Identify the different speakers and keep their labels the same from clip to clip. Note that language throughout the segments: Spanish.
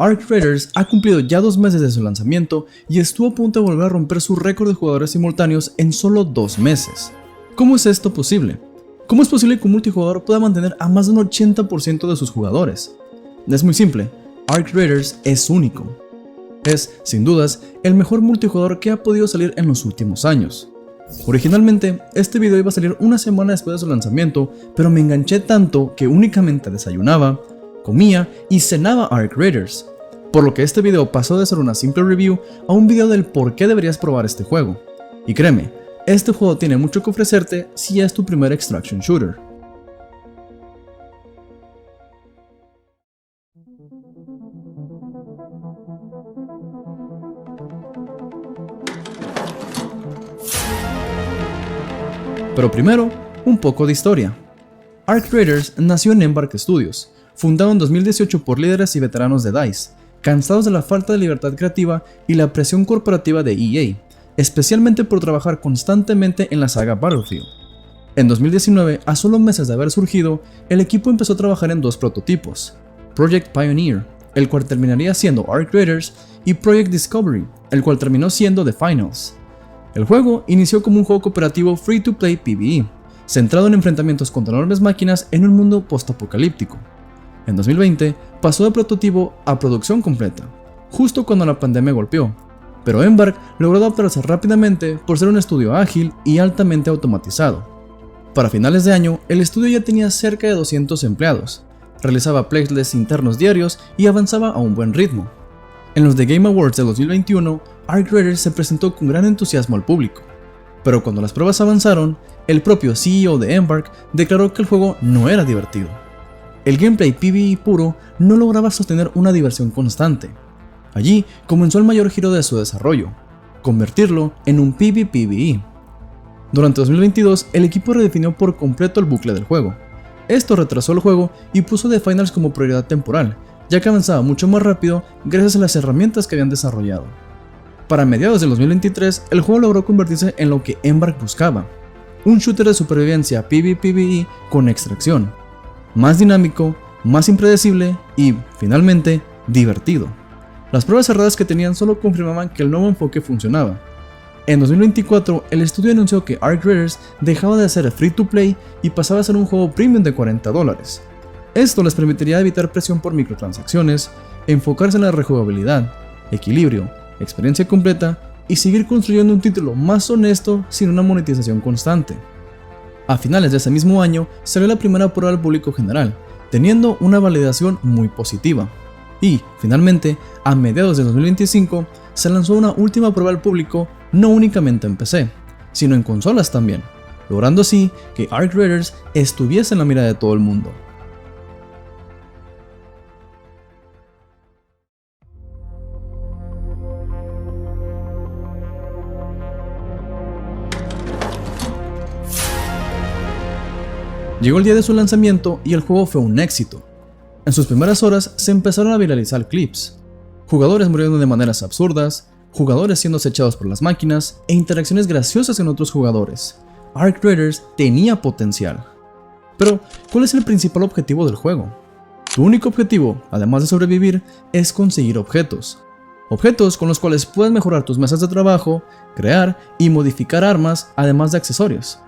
Speaker 1: Arc Raiders ha cumplido ya 2 meses de su lanzamiento y estuvo a punto de volver a romper su récord de jugadores simultáneos en solo 2 meses. ¿Cómo es esto posible? ¿Cómo es posible que un multijugador pueda mantener a más de un 80% de sus jugadores? Es muy simple, Arc Raiders es único. Es, sin dudas, el mejor multijugador que ha podido salir en los últimos años. Originalmente, este video iba a salir una semana después de su lanzamiento, pero me enganché tanto que únicamente desayunaba, comía y cenaba Arc Raiders, por lo que este video pasó de ser una simple review a un video del por qué deberías probar este juego. Y créeme, este juego tiene mucho que ofrecerte si es tu primer extraction shooter. Pero primero, un poco de historia. Arc Raiders nació en Embark Studios, fundado en 2018 por líderes y veteranos de DICE, cansados de la falta de libertad creativa y la presión corporativa de EA, especialmente por trabajar constantemente en la saga Battlefield. En 2019, a solo meses de haber surgido, el equipo empezó a trabajar en 2 prototipos, Project Pioneer, el cual terminaría siendo Arc Raiders, y Project Discovery, el cual terminó siendo The Finals. El juego inició como un juego cooperativo free-to-play PvE, centrado en enfrentamientos contra enormes máquinas en un mundo post-apocalíptico. En 2020 pasó de prototipo a producción completa, justo cuando la pandemia golpeó, pero Embark logró adaptarse rápidamente por ser un estudio ágil y altamente automatizado. Para finales de año, el estudio ya tenía cerca de 200 empleados, realizaba playlists internos diarios y avanzaba a un buen ritmo. En los The Game Awards de 2021, Arc Raiders se presentó con gran entusiasmo al público, pero cuando las pruebas avanzaron, el propio CEO de Embark declaró que el juego no era divertido. El gameplay PvE puro no lograba sostener una diversión constante. Allí comenzó el mayor giro de su desarrollo, convertirlo en un PvPvE. Durante 2022, el equipo redefinió por completo el bucle del juego. Esto retrasó el juego y puso The Finals como prioridad temporal, ya que avanzaba mucho más rápido gracias a las herramientas que habían desarrollado. Para mediados del 2023, el juego logró convertirse en lo que Embark buscaba, un shooter de supervivencia PvPvE con extracción, más dinámico, más impredecible y, finalmente, divertido. Las pruebas cerradas que tenían solo confirmaban que el nuevo enfoque funcionaba. En 2024, el estudio anunció que Arc Raiders dejaba de ser free to play y pasaba a ser un juego premium de $40. Esto les permitiría evitar presión por microtransacciones, enfocarse en la rejugabilidad, equilibrio, experiencia completa y seguir construyendo un título más honesto sin una monetización constante. A finales de ese mismo año salió la primera prueba al público general, teniendo una validación muy positiva. Y, finalmente, a mediados de 2025 se lanzó una última prueba al público no únicamente en PC, sino en consolas también, logrando así que Arc Raiders estuviese en la mira de todo el mundo. Llegó el día de su lanzamiento y el juego fue un éxito. En sus primeras horas se empezaron a viralizar clips, jugadores muriendo de maneras absurdas, jugadores siendo acechados por las máquinas e interacciones graciosas en otros jugadores. Arc Raiders tenía potencial. Pero, ¿cuál es el principal objetivo del juego? Tu único objetivo, además de sobrevivir, es conseguir objetos. Objetos con los cuales puedes mejorar tus mesas de trabajo, crear y modificar armas, además de accesorios.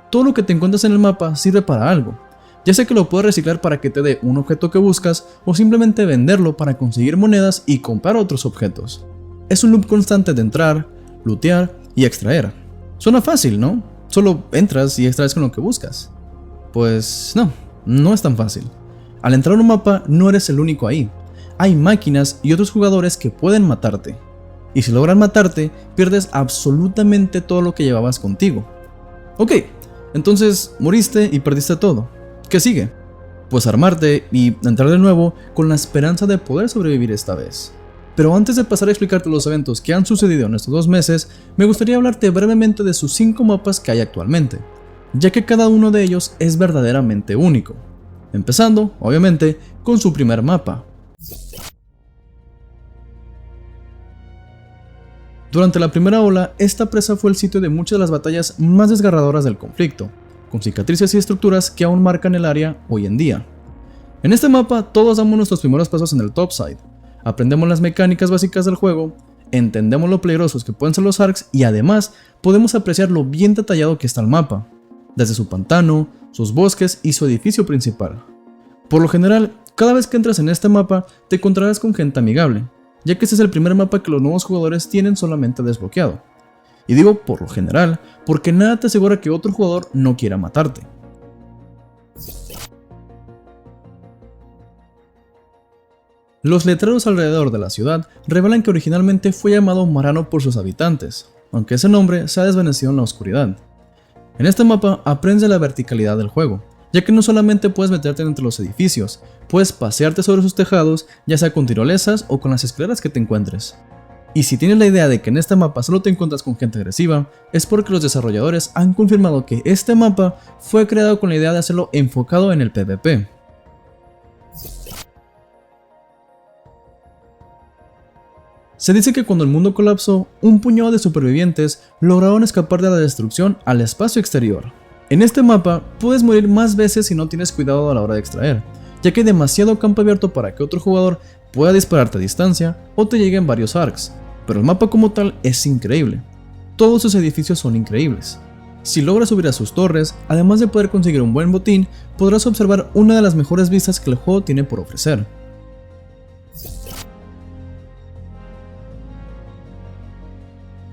Speaker 1: Todo lo que te encuentras en el mapa sirve para algo, ya sea que lo puedes reciclar para que te dé un objeto que buscas o simplemente venderlo para conseguir monedas y comprar otros objetos. Es un loop constante de entrar, lootear y extraer. Suena fácil, ¿no? Solo entras y extraes con lo que buscas. Pues no es tan fácil. Al entrar a un mapa no eres el único ahí. Hay máquinas y otros jugadores que pueden matarte. Y si logran matarte, pierdes absolutamente todo lo que llevabas contigo. Ok, entonces moriste y perdiste todo. ¿Qué sigue? Pues armarte y entrar de nuevo con la esperanza de poder sobrevivir esta vez. Pero antes de pasar a explicarte los eventos que han sucedido en estos 2 meses, me gustaría hablarte brevemente de sus 5 mapas que hay actualmente, ya que cada uno de ellos es verdaderamente único. Empezando, obviamente, con su primer mapa. Durante la primera ola, esta presa fue el sitio de muchas de las batallas más desgarradoras del conflicto, con cicatrices y estructuras que aún marcan el área hoy en día. En este mapa todos damos nuestros primeros pasos en el topside, aprendemos las mecánicas básicas del juego, entendemos lo peligrosos que pueden ser los ARKs y además podemos apreciar lo bien detallado que está el mapa, desde su pantano, sus bosques y su edificio principal. Por lo general, cada vez que entras en este mapa te encontrarás con gente amigable, ya que este es el primer mapa que los nuevos jugadores tienen solamente desbloqueado. Y digo por lo general, porque nada te asegura que otro jugador no quiera matarte. Los letreros alrededor de la ciudad revelan que originalmente fue llamado Marano por sus habitantes, aunque ese nombre se ha desvanecido en la oscuridad. En este mapa aprendes la verticalidad del juego, ya que no solamente puedes meterte entre los edificios, puedes pasearte sobre sus tejados, ya sea con tirolesas o con las escaleras que te encuentres. Y si tienes la idea de que en este mapa solo te encuentras con gente agresiva, es porque los desarrolladores han confirmado que este mapa fue creado con la idea de hacerlo enfocado en el PvP. Se dice que cuando el mundo colapsó, un puñado de supervivientes lograron escapar de la destrucción al espacio exterior. En este mapa, puedes morir más veces si no tienes cuidado a la hora de extraer, ya que hay demasiado campo abierto para que otro jugador pueda dispararte a distancia o te lleguen varios ARKs, pero el mapa como tal es increíble. Todos sus edificios son increíbles. Si logras subir a sus torres, además de poder conseguir un buen botín, podrás observar una de las mejores vistas que el juego tiene por ofrecer.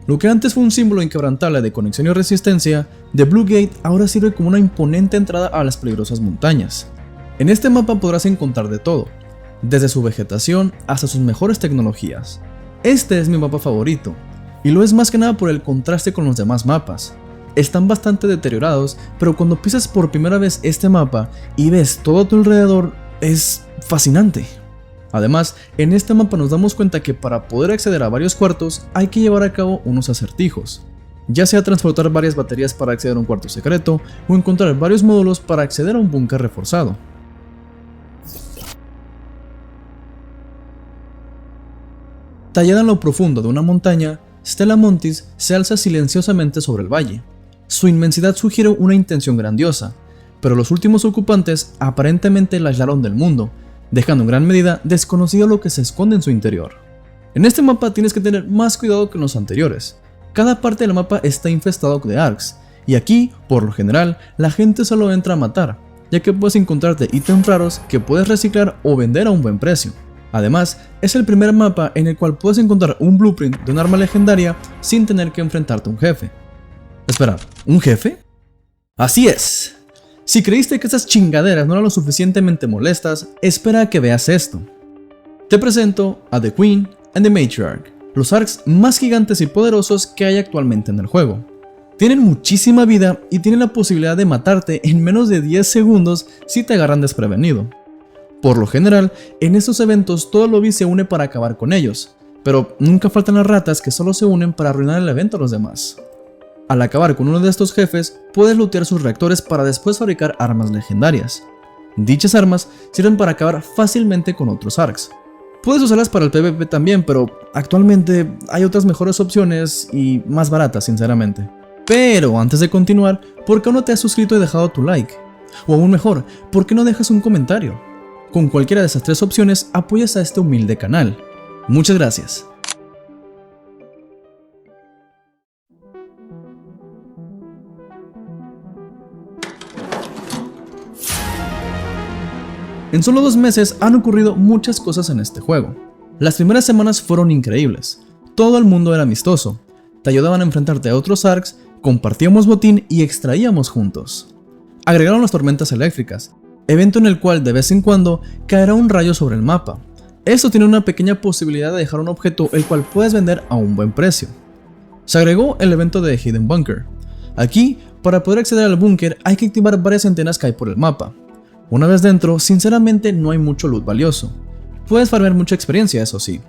Speaker 1: Lo que antes fue un símbolo inquebrantable de conexión y resistencia, The Blue Gate ahora sirve como una imponente entrada a las peligrosas montañas. En este mapa podrás encontrar de todo, desde su vegetación hasta sus mejores tecnologías. Este es mi mapa favorito, y lo es más que nada por el contraste con los demás mapas. Están bastante deteriorados, pero cuando pisas por primera vez este mapa y ves todo a tu alrededor, es fascinante. Además, en este mapa nos damos cuenta que para poder acceder a varios cuartos hay que llevar a cabo unos acertijos, ya sea transportar varias baterías para acceder a un cuarto secreto o encontrar varios módulos para acceder a un búnker reforzado. Tallada en lo profundo de una montaña, Stella Montis se alza silenciosamente sobre el valle. Su inmensidad sugiere una intención grandiosa, pero los últimos ocupantes aparentemente la aislaron del mundo, dejando en gran medida desconocido lo que se esconde en su interior. En este mapa tienes que tener más cuidado que en los anteriores. Cada parte del mapa está infestado de ARKs, y aquí, por lo general, la gente solo entra a matar, ya que puedes encontrarte ítems raros que puedes reciclar o vender a un buen precio. Además, es el primer mapa en el cual puedes encontrar un blueprint de un arma legendaria sin tener que enfrentarte a un jefe. Espera, ¿un jefe? Así es. Si creíste que estas chingaderas no eran lo suficientemente molestas, espera a que veas esto. Te presento a The Queen and the Matriarch, los ARKs más gigantes y poderosos que hay actualmente en el juego. Tienen muchísima vida y tienen la posibilidad de matarte en menos de 10 segundos si te agarran desprevenido. Por lo general, en estos eventos todo el lobby se une para acabar con ellos, pero nunca faltan las ratas que solo se unen para arruinar el evento a los demás. Al acabar con uno de estos jefes, puedes lootear sus reactores para después fabricar armas legendarias. Dichas armas sirven para acabar fácilmente con otros ARKs. Puedes usarlas para el PvP también, pero actualmente hay otras mejores opciones y más baratas, sinceramente. Pero antes de continuar, ¿por qué no te has suscrito y dejado tu like? O aún mejor, ¿por qué no dejas un comentario? Con cualquiera de esas tres opciones apoyas a este humilde canal. Muchas gracias. En solo 2 meses han ocurrido muchas cosas en este juego. Las primeras semanas fueron increíbles. Todo el mundo era amistoso. Te ayudaban a enfrentarte a otros ARKs, compartíamos botín y extraíamos juntos. Agregaron las tormentas eléctricas, evento en el cual de vez en cuando caerá un rayo sobre el mapa. Esto tiene una pequeña posibilidad de dejar un objeto el cual puedes vender a un buen precio. Se agregó el evento de Hidden Bunker. Aquí, para poder acceder al búnker hay que activar varias antenas que hay por el mapa. Una vez dentro, sinceramente no hay mucho loot valioso. Puedes farmear mucha experiencia, eso sí.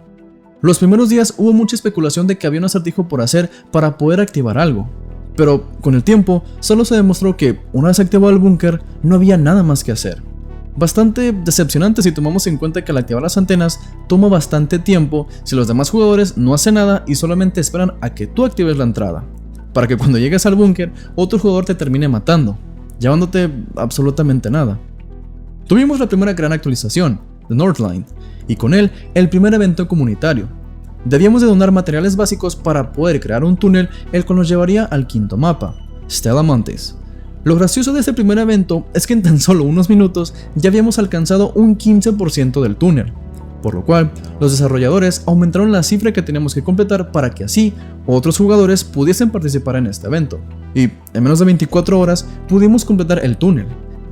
Speaker 1: Los primeros días hubo mucha especulación de que había un acertijo por hacer para poder activar algo. Pero con el tiempo, solo se demostró que una vez activado el búnker, no había nada más que hacer. Bastante decepcionante si tomamos en cuenta que al activar las antenas, toma bastante tiempo si los demás jugadores no hacen nada y solamente esperan a que tú actives la entrada, para que cuando llegues al búnker, otro jugador te termine matando, llevándote absolutamente nada. Tuvimos la primera gran actualización, The Northline, y con él el primer evento comunitario. Debíamos de donar materiales básicos para poder crear un túnel el cual nos llevaría al quinto mapa, Stella Montes. Lo gracioso de este primer evento es que en tan solo unos minutos ya habíamos alcanzado un 15% del túnel, por lo cual los desarrolladores aumentaron la cifra que teníamos que completar para que así otros jugadores pudiesen participar en este evento, y en menos de 24 horas pudimos completar el túnel,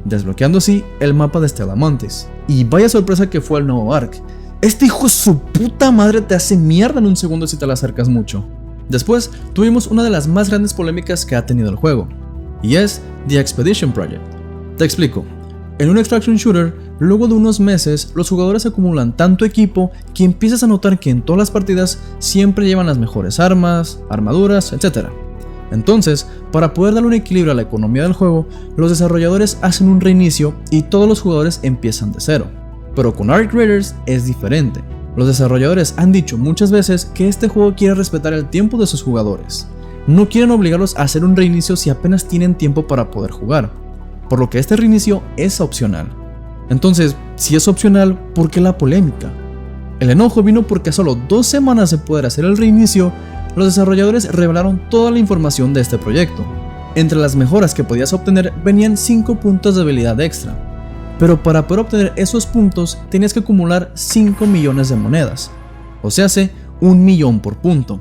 Speaker 1: desbloqueando así el mapa de Stella Montes. Y vaya sorpresa que fue el nuevo Ark. Este hijo de su puta madre te hace mierda en un segundo si te le acercas mucho. Después tuvimos una de las más grandes polémicas que ha tenido el juego, y es The Expedition Project. Te explico. En un extraction shooter, luego de unos meses, los jugadores acumulan tanto equipo que empiezas a notar que en todas las partidas siempre llevan las mejores armas, armaduras, etc. Entonces, para poder darle un equilibrio a la economía del juego, los desarrolladores hacen un reinicio y todos los jugadores empiezan de cero. Pero con Ark Raiders es diferente. Los desarrolladores han dicho muchas veces que este juego quiere respetar el tiempo de sus jugadores. No quieren obligarlos a hacer un reinicio si apenas tienen tiempo para poder jugar, por lo que este reinicio es opcional. Entonces, si es opcional, ¿por qué la polémica? El enojo vino porque a solo 2 semanas de poder hacer el reinicio, los desarrolladores revelaron toda la información de este proyecto. Entre las mejoras que podías obtener venían 5 puntos de habilidad extra, pero para poder obtener esos puntos tenías que acumular 5 millones de monedas, o sea, 1 millón por punto.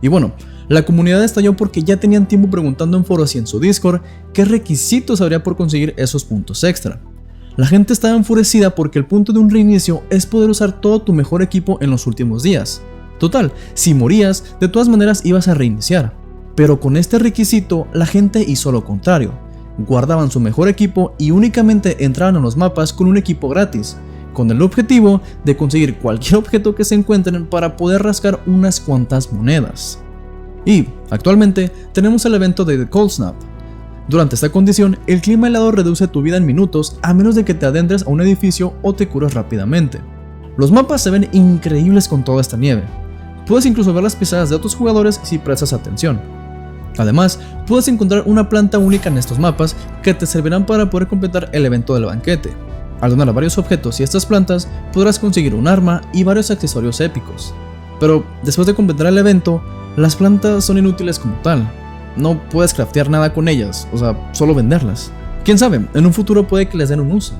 Speaker 1: Y bueno, la comunidad estalló porque ya tenían tiempo preguntando en foros y en su Discord qué requisitos habría por conseguir esos puntos extra. La gente estaba enfurecida porque el punto de un reinicio es poder usar todo tu mejor equipo en los últimos días. Total, si morías, de todas maneras ibas a reiniciar. Pero con este requisito, la gente hizo lo contrario. Guardaban su mejor equipo y únicamente entraban a los mapas con un equipo gratis, con el objetivo de conseguir cualquier objeto que se encuentren para poder rascar unas cuantas monedas. Y, actualmente, tenemos el evento de The Cold Snap. Durante esta condición, el clima helado reduce tu vida en minutos a menos de que te adentres a un edificio o te curas rápidamente. Los mapas se ven increíbles con toda esta nieve. Puedes incluso ver las pisadas de otros jugadores si prestas atención. Además, puedes encontrar una planta única en estos mapas que te servirán para poder completar el evento del banquete. Al donar varios objetos y estas plantas, podrás conseguir un arma y varios accesorios épicos. Pero después de completar el evento, las plantas son inútiles como tal. No puedes craftear nada con ellas, o sea, solo venderlas. Quién sabe, en un futuro puede que les den un uso.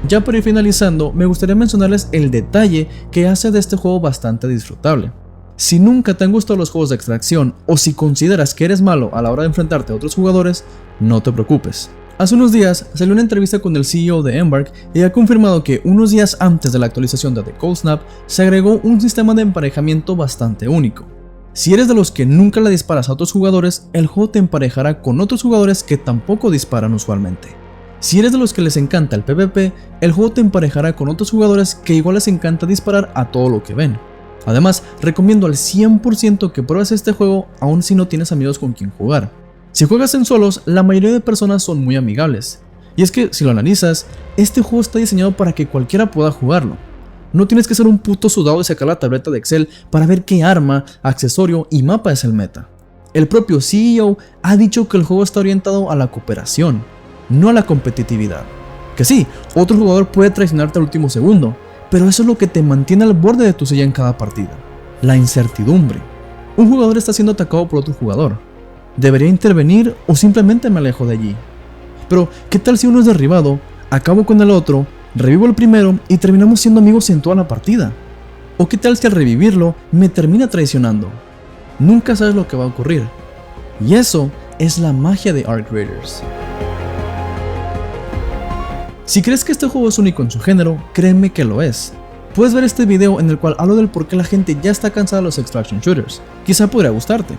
Speaker 1: Ya para ir finalizando, me gustaría mencionarles el detalle que hace de este juego bastante disfrutable. Si nunca te han gustado los juegos de extracción o si consideras que eres malo a la hora de enfrentarte a otros jugadores, no te preocupes. Hace unos días salió una entrevista con el CEO de Embark y ha confirmado que unos días antes de la actualización de The Cold Snap se agregó un sistema de emparejamiento bastante único. Si eres de los que nunca le disparas a otros jugadores, el juego te emparejará con otros jugadores que tampoco disparan usualmente. Si eres de los que les encanta el PvP, el juego te emparejará con otros jugadores que igual les encanta disparar a todo lo que ven. Además, recomiendo al 100% que pruebes este juego aun si no tienes amigos con quien jugar. Si juegas en solos, la mayoría de personas son muy amigables. Y es que, si lo analizas, este juego está diseñado para que cualquiera pueda jugarlo. No tienes que ser un puto sudado de sacar la tableta de Excel para ver qué arma, accesorio y mapa es el meta. El propio CEO ha dicho que el juego está orientado a la cooperación, no a la competitividad. Que sí, otro jugador puede traicionarte al último segundo, pero eso es lo que te mantiene al borde de tu silla en cada partida. La incertidumbre. Un jugador está siendo atacado por otro jugador. ¿Debería intervenir o simplemente me alejo de allí? Pero, ¿qué tal si uno es derribado, acabo con el otro, revivo el primero y terminamos siendo amigos en toda la partida? ¿O qué tal si al revivirlo me termina traicionando? Nunca sabes lo que va a ocurrir. Y eso es la magia de Ark Raiders. Si crees que este juego es único en su género, créeme que lo es. Puedes ver este video en el cual hablo del por qué la gente ya está cansada de los extraction shooters. Quizá podría gustarte.